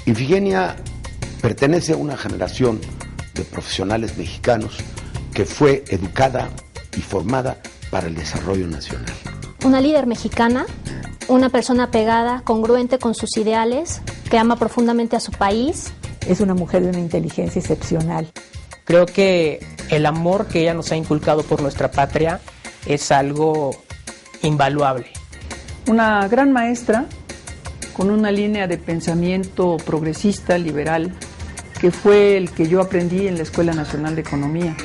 Ifigenia pertenece a una generación de profesionales mexicanos que fue educada y formada para el desarrollo nacional. Una líder mexicana, una persona pegada, congruente con sus ideales, que ama profundamente a su país. Es una mujer de una inteligencia excepcional. Creo que el amor que ella nos ha inculcado por nuestra patria es algo invaluable. Una gran maestra con una línea de pensamiento progresista, liberal, que fue el que yo aprendí en la Escuela Nacional de Economía.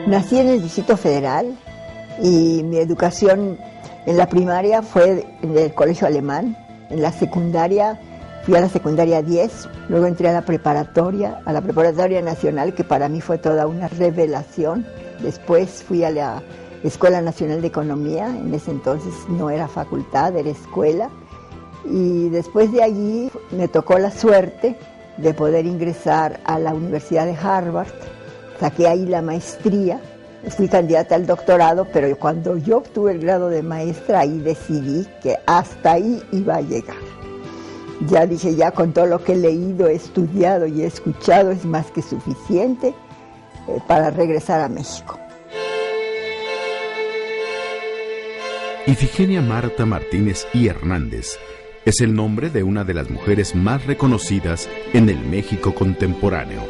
Nací en el Distrito Federal y mi educación en la primaria fue en el colegio alemán. En la secundaria fui a la secundaria 10, luego entré a la preparatoria nacional, que para mí fue toda una revelación. Después fui a la Escuela Nacional de Economía, en ese entonces no era facultad, era escuela. Y después de allí me tocó la suerte de poder ingresar a la Universidad de Harvard. Saqué ahí la maestría, fui candidata al doctorado, pero cuando yo obtuve el grado de maestra, ahí decidí que hasta ahí iba a llegar. Ya dije, ya con todo lo que he leído, he estudiado y he escuchado es más que suficiente para regresar a México. Ifigenia Marta Martínez y Hernández es el nombre de una de las mujeres más reconocidas en el México contemporáneo.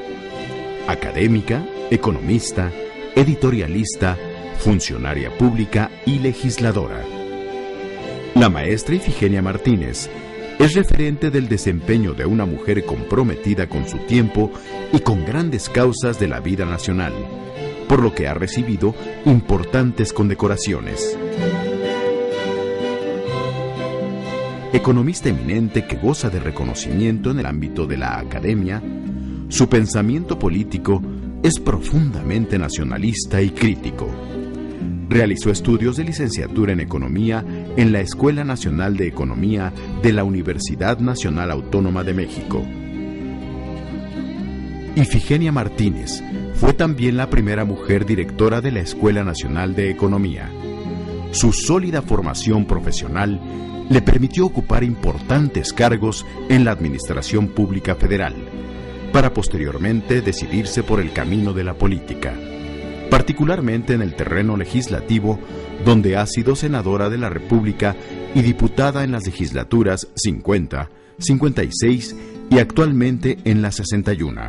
Académica, economista, editorialista, funcionaria pública y legisladora. La maestra Ifigenia Martínez es referente del desempeño de una mujer comprometida con su tiempo y con grandes causas de la vida nacional, por lo que ha recibido importantes condecoraciones. Economista eminente que goza de reconocimiento en el ámbito de la academia, su pensamiento político es profundamente nacionalista y crítico. Realizó estudios de licenciatura en Economía en la Escuela Nacional de Economía de la Universidad Nacional Autónoma de México. Ifigenia Martínez fue también la primera mujer directora de la Escuela Nacional de Economía. Su sólida formación profesional le permitió ocupar importantes cargos en la Administración Pública Federal, para posteriormente decidirse por el camino de la política, particularmente en el terreno legislativo, donde ha sido senadora de la República y diputada en las legislaturas 50, 56 y actualmente en la 61.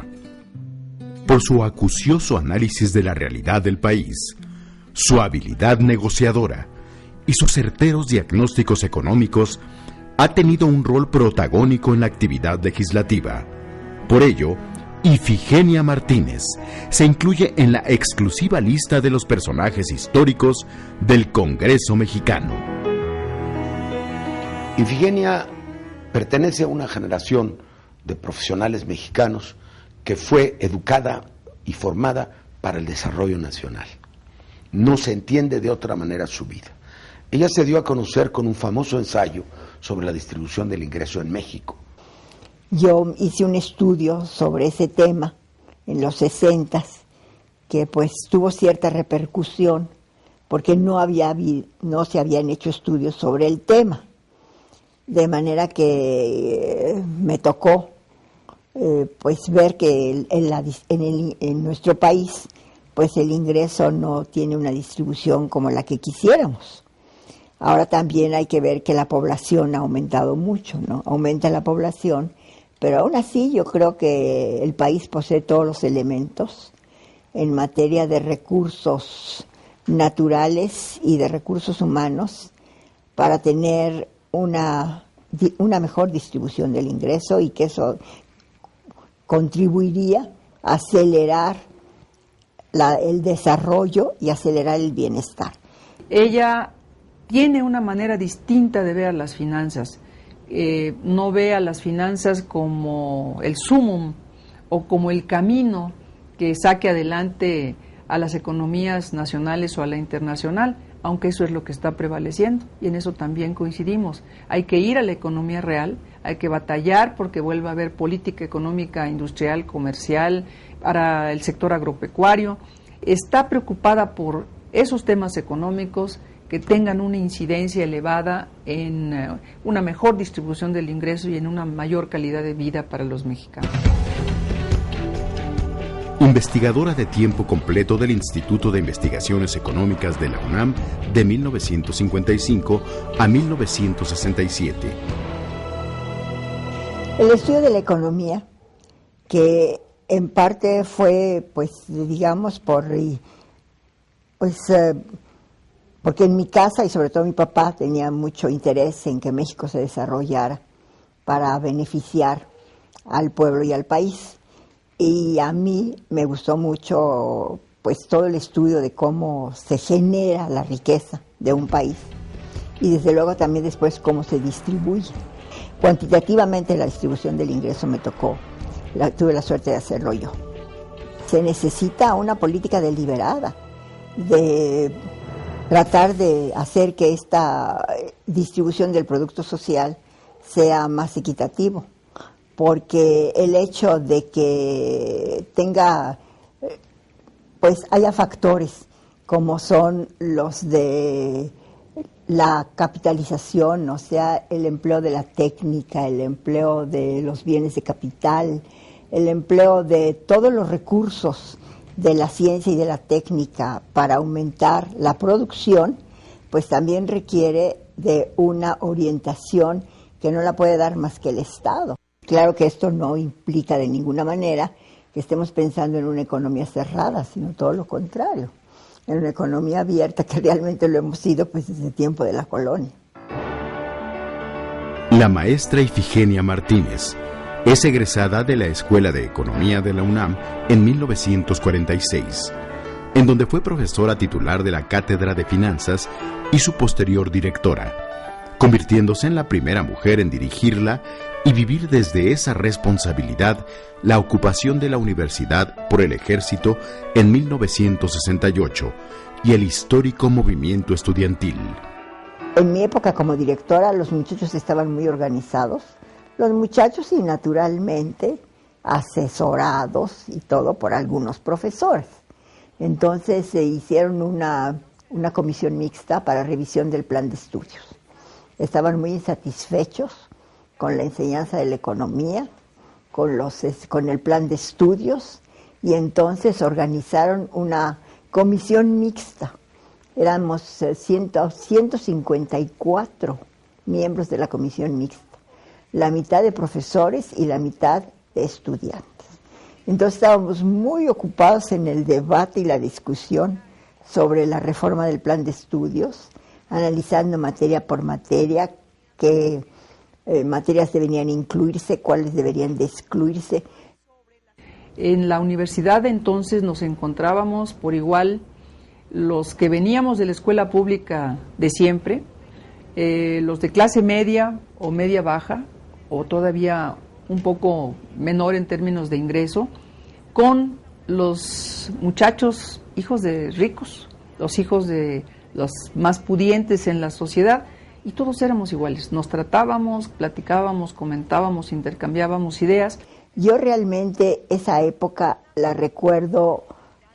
Por su acucioso análisis de la realidad del país, su habilidad negociadora y sus certeros diagnósticos económicos, ha tenido un rol protagónico en la actividad legislativa. Por ello, Ifigenia Martínez se incluye en la exclusiva lista de los personajes históricos del Congreso mexicano. Ifigenia pertenece a una generación de profesionales mexicanos que fue educada y formada para el desarrollo nacional. No se entiende de otra manera su vida. Ella se dio a conocer con un famoso ensayo sobre la distribución del ingreso en México. Yo hice un estudio sobre ese tema en los 60s, que pues tuvo cierta repercusión, porque no se habían hecho estudios sobre el tema. De manera que me tocó pues ver que en nuestro país pues el ingreso no tiene una distribución como la que quisiéramos. Ahora también hay que ver que la población ha aumentado mucho, ¿no? Aumenta la población, pero aún así yo creo que el país posee todos los elementos en materia de recursos naturales y de recursos humanos para tener una mejor distribución del ingreso, y que eso contribuiría a acelerar el desarrollo y acelerar el bienestar. Ella tiene una manera distinta de ver las finanzas. No ve a las finanzas como el sumum o como el camino que saque adelante a las economías nacionales o a la internacional. aunque eso es lo que está prevaleciendo, y en eso también coincidimos. Hay que ir a la economía real, hay que batallar porque vuelva a haber política económica, industrial, comercial, para el sector agropecuario. Está preocupada por esos temas económicos que tengan una incidencia elevada en una mejor distribución del ingreso y en una mayor calidad de vida para los mexicanos. Investigadora de tiempo completo del Instituto de Investigaciones Económicas de la UNAM de 1955 a 1967. El estudio de la economía, que en parte fue, pues, digamos, porque en mi casa y sobre todo mi papá tenía mucho interés en que México se desarrollara para beneficiar al pueblo y al país. Y a mí me gustó mucho, pues, todo el estudio de cómo se genera la riqueza de un país y desde luego también después cómo se distribuye. Cuantitativamente la distribución del ingreso me tocó, tuve la suerte de hacerlo yo. Se necesita una política deliberada de tratar de hacer que esta distribución del producto social sea más equitativo, porque el hecho de que haya factores como son los de la capitalización, o sea, el empleo de la técnica, el empleo de los bienes de capital, el empleo de todos los recursos de la ciencia y de la técnica para aumentar la producción, pues también requiere de una orientación que no la puede dar más que el Estado. Claro que esto no implica de ninguna manera que estemos pensando en una economía cerrada, sino todo lo contrario, en una economía abierta, que realmente lo hemos sido pues desde el tiempo de la colonia. La maestra Ifigenia Martínez es egresada de la Escuela de Economía de la UNAM en 1946, en donde fue profesora titular de la Cátedra de Finanzas y su posterior directora, convirtiéndose en la primera mujer en dirigirla y vivir desde esa responsabilidad la ocupación de la universidad por el ejército en 1968 y el histórico movimiento estudiantil. En mi época como directora, los muchachos estaban muy organizados, los muchachos y naturalmente asesorados y todo por algunos profesores. Entonces se hicieron una comisión mixta para revisión del plan de estudios. Estaban muy insatisfechos con la enseñanza de la economía, con el plan de estudios, y entonces organizaron una comisión mixta. Éramos 154 miembros de la comisión mixta, la mitad de profesores y la mitad de estudiantes. Entonces estábamos muy ocupados en el debate y la discusión sobre la reforma del plan de estudios, analizando materia por materia qué materias deberían incluirse, cuáles deberían de excluirse. En la universidad entonces nos encontrábamos por igual los que veníamos de la escuela pública de siempre, los de clase media o media baja, o todavía un poco menor en términos de ingreso, con los muchachos hijos de ricos, los hijos de los más pudientes en la sociedad, y todos éramos iguales. Nos tratábamos, platicábamos, comentábamos, intercambiábamos ideas. Yo realmente esa época la recuerdo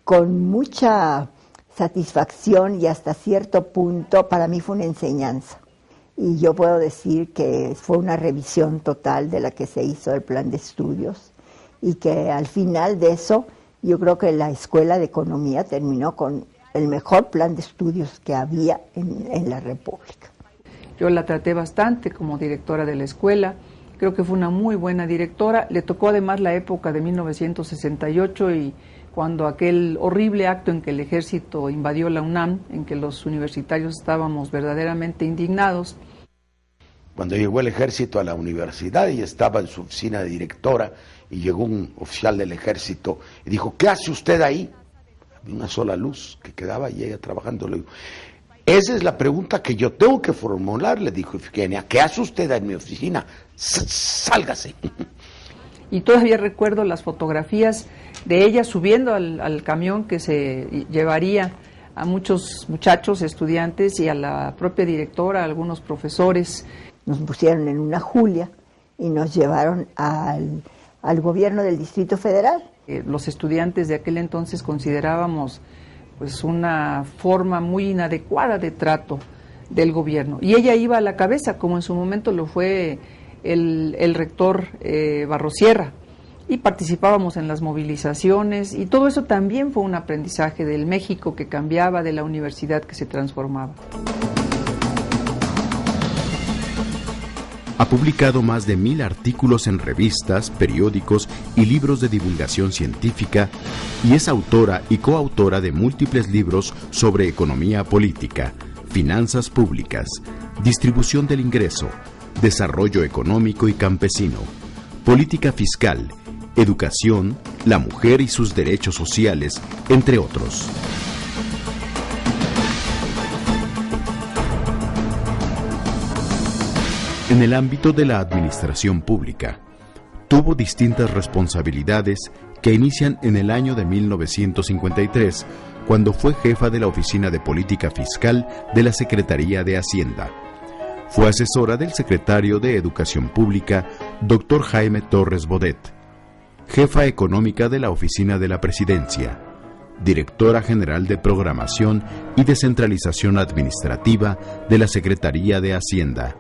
con mucha satisfacción y hasta cierto punto para mí fue una enseñanza. Y yo puedo decir que fue una revisión total de la que se hizo el plan de estudios y que al final de eso yo creo que la Escuela de Economía terminó con el mejor plan de estudios que había en la República. Yo la traté bastante como directora de la escuela, creo que fue una muy buena directora. Le tocó además la época de 1968 y cuando aquel horrible acto en que el ejército invadió la UNAM, en que los universitarios estábamos verdaderamente indignados. Cuando llegó el ejército a la universidad, ella estaba en su oficina de directora y llegó un oficial del ejército y dijo, ¿qué hace usted ahí? Había una sola luz que quedaba y ella trabajando. Le digo, esa es la pregunta que yo tengo que formular, le dijo Ifigenia. ¿Qué hace usted en mi oficina? Sálgase. Y todavía recuerdo las fotografías de ella subiendo al camión que se llevaría a muchos muchachos, estudiantes y a la propia directora, a algunos profesores. Nos pusieron en una julia y nos llevaron al gobierno del Distrito Federal. Los estudiantes de aquel entonces considerábamos pues una forma muy inadecuada de trato del gobierno. Y ella iba a la cabeza, como en su momento lo fue el rector Barrosierra, y participábamos en las movilizaciones, y todo eso también fue un aprendizaje del México que cambiaba, de la universidad que se transformaba. Ha publicado más de 1000 artículos en revistas, periódicos y libros de divulgación científica y es autora y coautora de múltiples libros sobre economía política, finanzas públicas, distribución del ingreso, desarrollo económico y campesino, política fiscal, educación, la mujer y sus derechos sociales, entre otros. En el ámbito de la administración pública, tuvo distintas responsabilidades que inician en el año de 1953, cuando fue jefa de la Oficina de Política Fiscal de la Secretaría de Hacienda. Fue asesora del secretario de Educación Pública, Dr. Jaime Torres Bodet, jefa económica de la Oficina de la Presidencia, directora general de Programación y Descentralización Administrativa de la Secretaría de Hacienda,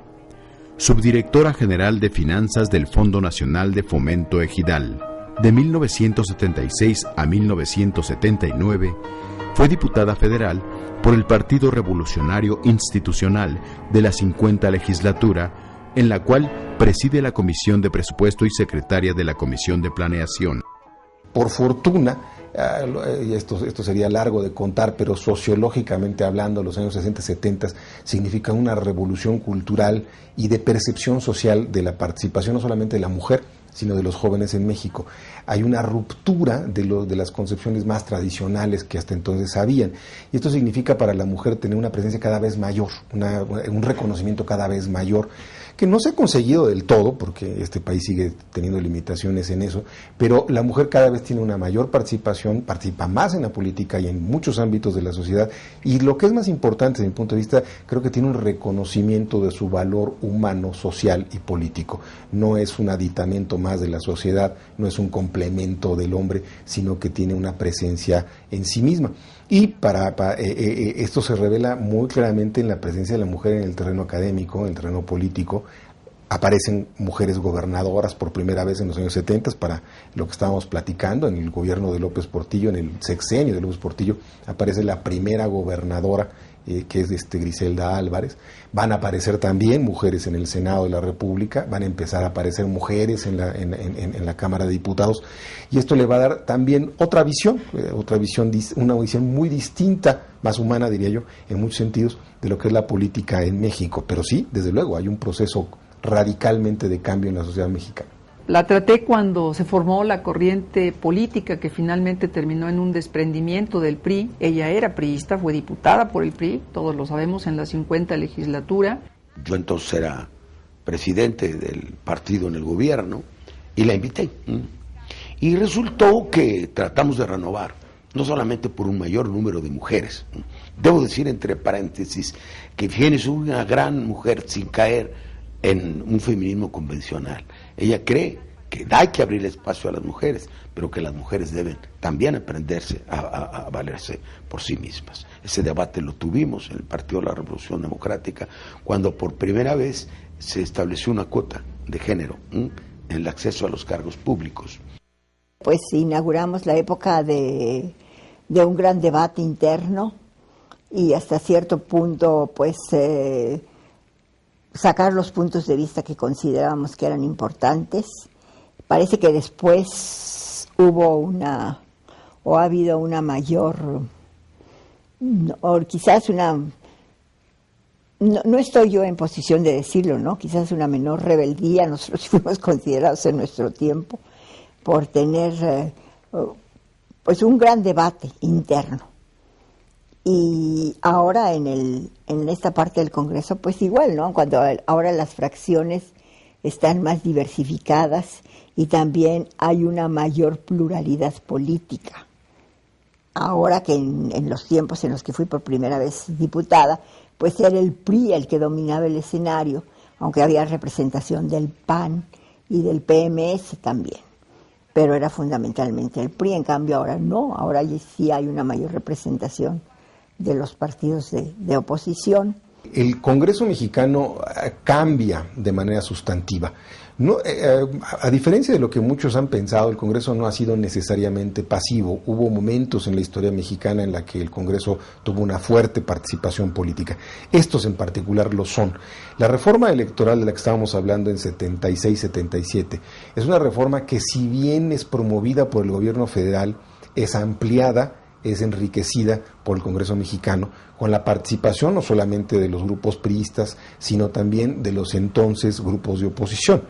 subdirectora general de Finanzas del Fondo Nacional de Fomento Ejidal. De 1976 a 1979, fue diputada federal por el Partido Revolucionario Institucional de la 50 legislatura, en la cual preside la Comisión de Presupuesto y secretaria de la Comisión de Planeación. Por fortuna, esto sería largo de contar, pero sociológicamente hablando, los años 60 y 70 significan una revolución cultural y de percepción social de la participación no solamente de la mujer, sino de los jóvenes en México. Hay una ruptura de las concepciones más tradicionales que hasta entonces habían. Y esto significa para la mujer tener una presencia cada vez mayor, un reconocimiento cada vez mayor, que no se ha conseguido del todo, porque este país sigue teniendo limitaciones en eso, pero la mujer cada vez tiene una mayor participación, participa más en la política y en muchos ámbitos de la sociedad, y lo que es más importante desde mi punto de vista, creo que tiene un reconocimiento de su valor humano, social y político. No es un aditamento más de la sociedad, no es un complemento del hombre, sino que tiene una presencia en sí misma. Y esto se revela muy claramente en la presencia de la mujer en el terreno académico, en el terreno político. Aparecen mujeres gobernadoras por primera vez en los años 70, para lo que estábamos platicando, en el gobierno de López Portillo, en el sexenio de López Portillo, aparece la primera gobernadora, que es Griselda Álvarez. Van a aparecer también mujeres en el Senado de la República, van a empezar a aparecer mujeres en la Cámara de Diputados, y esto le va a dar también una visión muy distinta, más humana, diría yo, en muchos sentidos, de lo que es la política en México. Pero sí, desde luego, hay un proceso radicalmente de cambio en la sociedad mexicana. La traté cuando se formó la corriente política que finalmente terminó en un desprendimiento del PRI. Ella era priista, fue diputada por el PRI, todos lo sabemos, en la 50 legislatura. Yo entonces era presidente del partido en el gobierno y la invité. Y resultó que tratamos de renovar, no solamente por un mayor número de mujeres. Debo decir, entre paréntesis, que Ifigenia es una gran mujer sin caer en un feminismo convencional. Ella cree que hay que abrir espacio a las mujeres, pero que las mujeres deben también aprenderse a valerse por sí mismas. Ese debate lo tuvimos en el Partido de la Revolución Democrática, cuando por primera vez se estableció una cuota de género en el acceso a los cargos públicos. Pues inauguramos la época de un gran debate interno y hasta cierto punto pues sacar los puntos de vista que considerábamos que eran importantes. Parece que después ha habido una mayor, o quizás no estoy yo en posición de decirlo, ¿no? Quizás una menor rebeldía. Nosotros fuimos considerados en nuestro tiempo por tener pues un gran debate interno. Y ahora en esta parte del Congreso, pues igual, ¿no? Cuando ahora las fracciones están más diversificadas y también hay una mayor pluralidad política. ahora que en los tiempos en los que fui por primera vez diputada, pues era el PRI el que dominaba el escenario, aunque había representación del PAN y del PMS también, pero era fundamentalmente el PRI. En cambio ahora no, ahora sí hay una mayor representación de los partidos de oposición. El Congreso mexicano cambia de manera sustantiva. No, a diferencia de lo que muchos han pensado, el Congreso no ha sido necesariamente pasivo. Hubo momentos en la historia mexicana en la que el Congreso tuvo una fuerte participación política. Estos en particular lo son. La reforma electoral de la que estábamos hablando en 76-77 es una reforma que, si bien es promovida por el gobierno federal, es ampliada, es enriquecida por el Congreso mexicano, con la participación no solamente de los grupos priistas, sino también de los entonces grupos de oposición,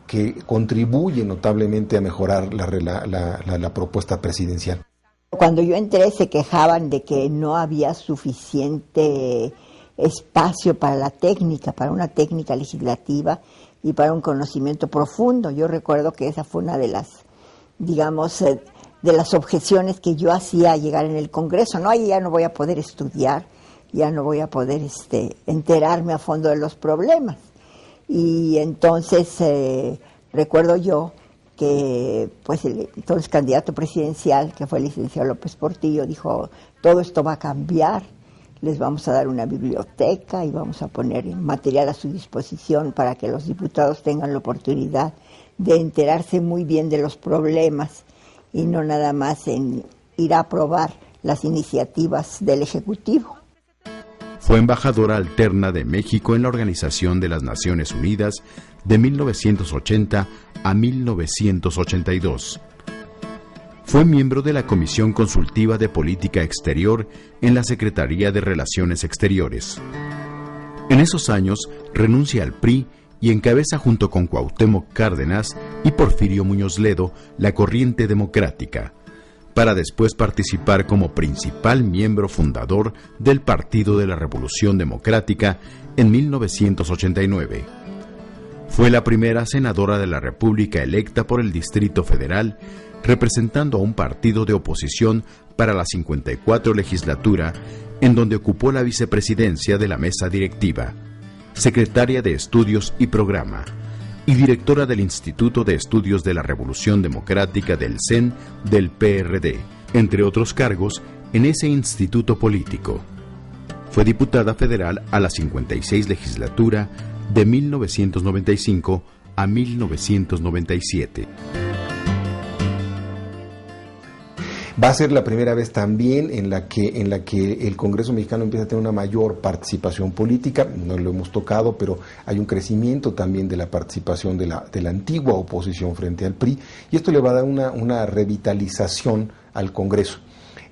que contribuyen notablemente a mejorar la propuesta presidencial. Cuando yo entré se quejaban de que no había suficiente espacio para la técnica, para una técnica legislativa y para un conocimiento profundo. Yo recuerdo que esa fue una de las, digamos, de las objeciones que yo hacía al llegar en el Congreso. No, ahí ya no voy a poder estudiar, ya no voy a poder enterarme a fondo de los problemas. Y entonces recuerdo yo que pues el entonces candidato presidencial, que fue el licenciado López Portillo, dijo: todo esto va a cambiar, les vamos a dar una biblioteca y vamos a poner material a su disposición para que los diputados tengan la oportunidad de enterarse muy bien de los problemas y no nada más en ir a aprobar las iniciativas del Ejecutivo. Fue embajadora alterna de México en la Organización de las Naciones Unidas de 1980 a 1982. Fue miembro de la Comisión Consultiva de Política Exterior en la Secretaría de Relaciones Exteriores. En esos años renuncia al PRI y encabeza junto con Cuauhtémoc Cárdenas y Porfirio Muñoz Ledo la Corriente Democrática, para después participar como principal miembro fundador del Partido de la Revolución Democrática en 1989. Fue la primera senadora de la República electa por el Distrito Federal, representando a un partido de oposición para la 54 legislatura, en donde ocupó la vicepresidencia de la mesa directiva, secretaria de Estudios y Programa, y directora del Instituto de Estudios de la Revolución Democrática del CEN del PRD, entre otros cargos en ese instituto político. Fue diputada federal a la 56 legislatura de 1995 a 1997. Va a ser la primera vez también en la que el Congreso mexicano empieza a tener una mayor participación política. No lo hemos tocado, pero hay un crecimiento también de la participación de la antigua oposición frente al PRI, y esto le va a dar una revitalización al Congreso.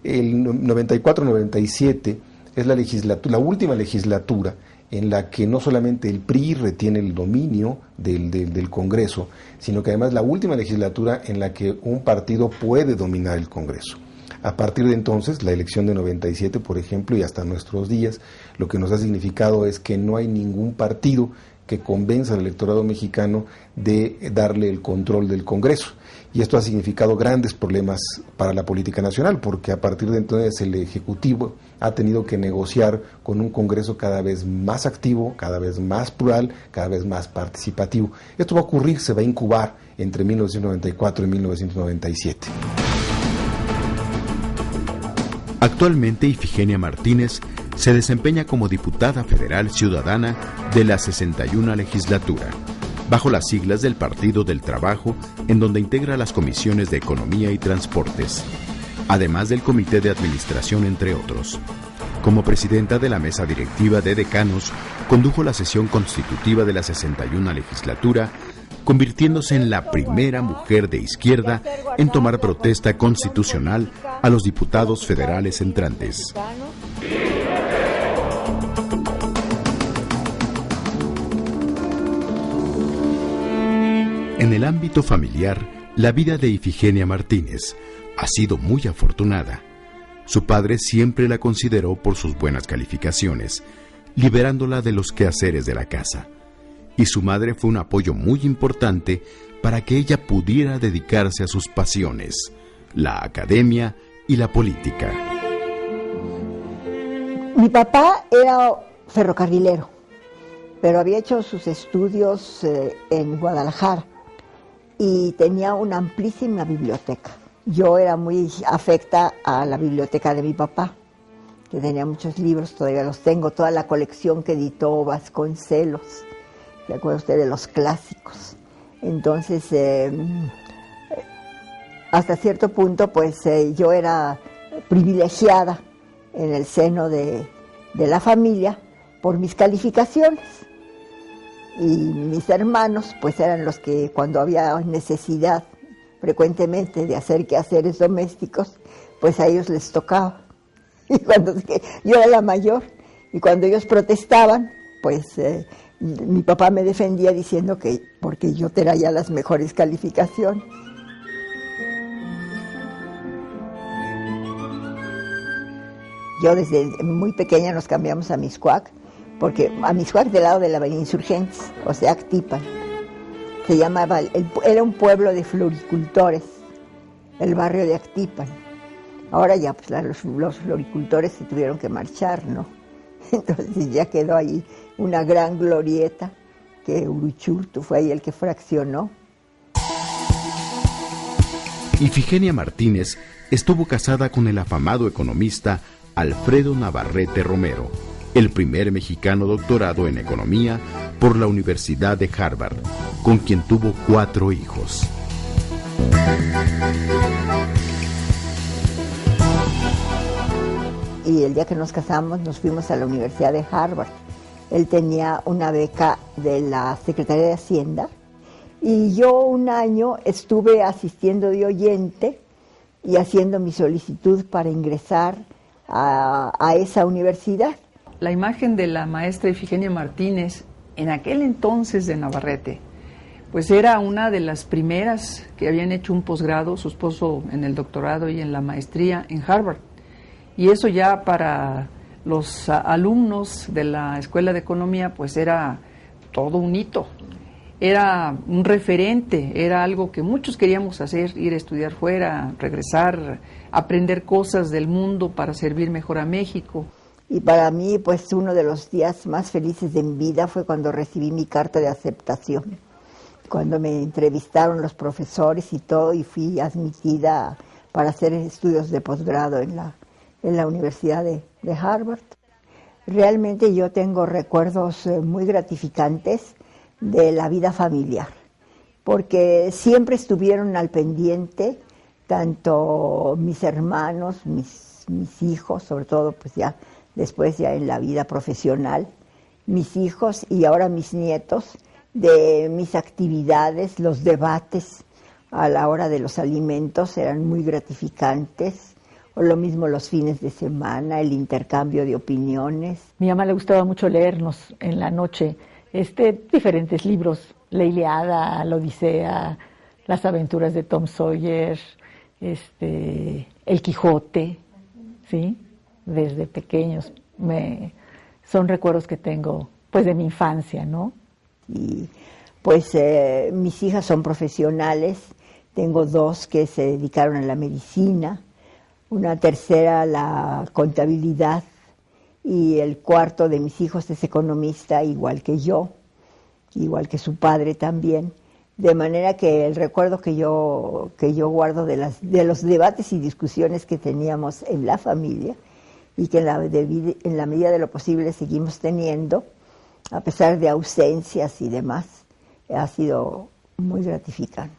El 94-97 es la última legislatura en la que no solamente el PRI retiene el dominio del Congreso, sino que además la última legislatura en la que un partido puede dominar el Congreso. A partir de entonces, la elección de 97, por ejemplo, y hasta nuestros días, lo que nos ha significado es que no hay ningún partido que convenza al electorado mexicano de darle el control del Congreso. Y esto ha significado grandes problemas para la política nacional, porque a partir de entonces el Ejecutivo ha tenido que negociar con un Congreso cada vez más activo, cada vez más plural, cada vez más participativo. Esto va a ocurrir, se va a incubar entre 1994 y 1997. Actualmente Ifigenia Martínez se desempeña como diputada federal ciudadana de la 61 legislatura, bajo las siglas del Partido del Trabajo, en donde integra las comisiones de Economía y Transportes, además del Comité de Administración, entre otros. Como presidenta de la mesa directiva de decanos, condujo la sesión constitutiva de la 61 legislatura, convirtiéndose en la primera mujer de izquierda en tomar protesta constitucional a los diputados federales entrantes. En el ámbito familiar, la vida de Ifigenia Martínez ha sido muy afortunada. Su padre siempre la consideró por sus buenas calificaciones, liberándola de los quehaceres de la casa. Y su madre fue un apoyo muy importante para que ella pudiera dedicarse a sus pasiones, la academia y la política. Mi papá era ferrocarrilero, pero había hecho sus estudios en Guadalajara y tenía una amplísima biblioteca. Yo era muy afecta a la biblioteca de mi papá, que tenía muchos libros, todavía los tengo, toda la colección que editó Vasconcelos, ¿se acuerda usted de los clásicos? Entonces, hasta cierto punto, pues yo era privilegiada en el seno de la familia por mis calificaciones. Y mis hermanos, pues eran los que cuando había necesidad frecuentemente de hacer quehaceres domésticos, pues a ellos les tocaba. Y cuando yo era la mayor, y cuando ellos protestaban, pues mi papá me defendía diciendo que porque yo traía las mejores calificaciones. Yo desde muy pequeña nos cambiamos a Mixcoac, porque a Mixcoac del lado de la Avenida Insurgentes, o sea, Actipan. Se llamaba, era un pueblo de floricultores, el barrio de Actipan. Ahora ya pues los floricultores se tuvieron que marchar, ¿no? Entonces ya quedó ahí una gran glorieta que Uruchurtu fue ahí el que fraccionó. Ifigenia Martínez estuvo casada con el afamado economista Alfredo Navarrete Romero, el primer mexicano doctorado en economía por la Universidad de Harvard, con quien tuvo 4 hijos. Y el día que nos casamos nos fuimos a la Universidad de Harvard. Él tenía una beca de la Secretaría de Hacienda y yo un año estuve asistiendo de oyente y haciendo mi solicitud para ingresar a esa universidad. La imagen de la maestra Ifigenia Martínez, en aquel entonces de Navarrete, pues era una de las primeras que habían hecho un posgrado, su esposo en el doctorado y en la maestría en Harvard. Y eso ya para los alumnos de la Escuela de Economía, pues era todo un hito. Era un referente, era algo que muchos queríamos hacer, ir a estudiar fuera, regresar, aprender cosas del mundo para servir mejor a México. Y para mí, pues uno de los días más felices de mi vida fue cuando recibí mi carta de aceptación, cuando me entrevistaron los profesores y todo, y fui admitida para hacer estudios de posgrado en la Universidad de Harvard. Realmente yo tengo recuerdos muy gratificantes de la vida familiar, porque siempre estuvieron al pendiente, tanto mis hermanos, mis hijos, sobre todo pues ya después ya en la vida profesional, mis hijos y ahora mis nietos, de mis actividades, los debates a la hora de los alimentos eran muy gratificantes, o lo mismo los fines de semana, el intercambio de opiniones. Mi mamá le gustaba mucho leernos en la noche diferentes libros, la Ilíada, la Odisea, las aventuras de Tom Sawyer, el Quijote, ¿sí? Desde pequeños son recuerdos que tengo pues de mi infancia, ¿no? Y pues mis hijas son profesionales, tengo 2 que se dedicaron a la medicina, una tercera a la contabilidad y el cuarto de mis hijos es economista igual que yo, igual que su padre también, de manera que el recuerdo que yo guardo de los debates y discusiones que teníamos en la familia y que en la medida de lo posible seguimos teniendo, a pesar de ausencias y demás, ha sido muy gratificante.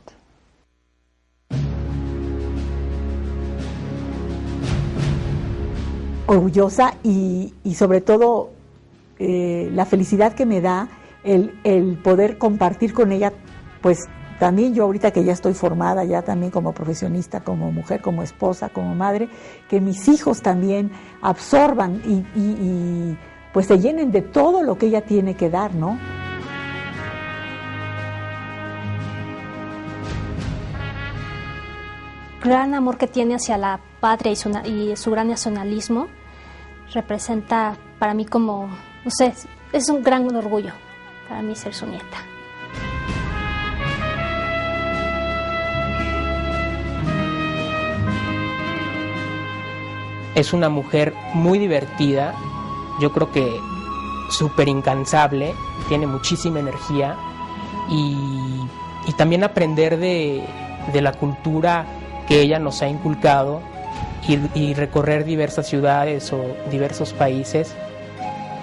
Orgullosa y sobre todo la felicidad que me da el poder compartir con ella, pues también yo ahorita que ya estoy formada, ya también como profesionista, como mujer, como esposa, como madre, que mis hijos también absorban y pues se llenen de todo lo que ella tiene que dar, ¿no? El gran amor que tiene hacia la patria y su gran nacionalismo representa para mí como, no sé, es un gran orgullo para mí ser su nieta. Es una mujer muy divertida, yo creo que súper incansable, tiene muchísima energía y también aprender de la cultura que ella nos ha inculcado y recorrer diversas ciudades o diversos países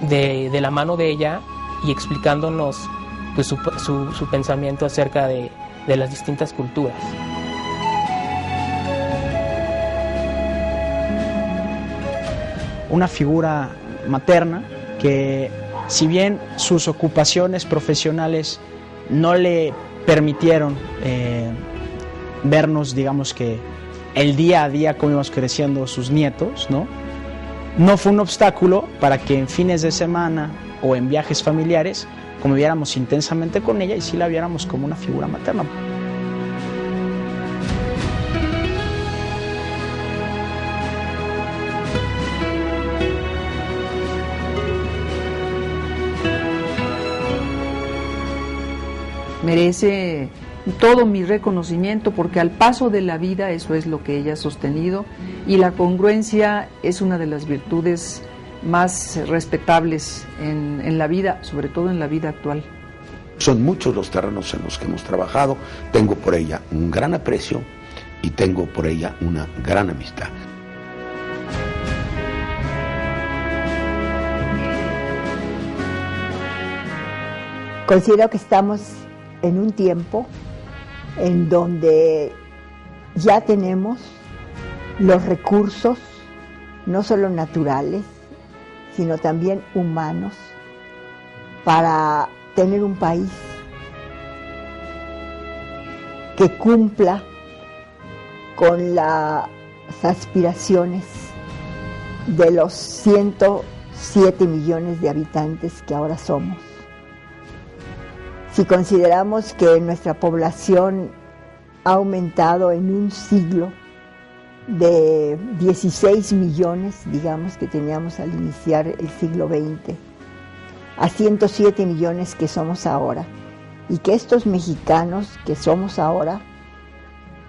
de la mano de ella y explicándonos pues, su pensamiento acerca de las distintas culturas. Una figura materna que, si bien sus ocupaciones profesionales no le permitieron vernos, digamos que el día a día cómo íbamos creciendo sus nietos, no fue un obstáculo para que en fines de semana o en viajes familiares conviviéramos intensamente con ella y sí la viéramos como una figura materna. Merece todo mi reconocimiento porque al paso de la vida eso es lo que ella ha sostenido y la congruencia es una de las virtudes más respetables en la vida, sobre todo en la vida actual. Son muchos los terrenos en los que hemos trabajado, tengo por ella un gran aprecio y tengo por ella una gran amistad. Considero que estamos en un tiempo en donde ya tenemos los recursos, no solo naturales, sino también humanos, para tener un país que cumpla con las aspiraciones de los 107 millones de habitantes que ahora somos. Si consideramos que nuestra población ha aumentado en un siglo de 16 millones, digamos, que teníamos al iniciar el siglo XX, a 107 millones que somos ahora, y que estos mexicanos que somos ahora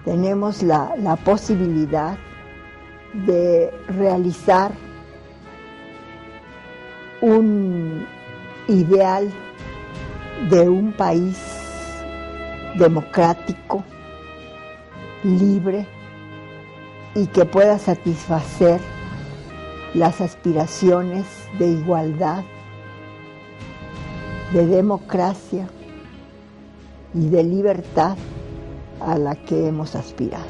tenemos la posibilidad de realizar un ideal de un país democrático, libre y que pueda satisfacer las aspiraciones de igualdad, de democracia y de libertad a la que hemos aspirado.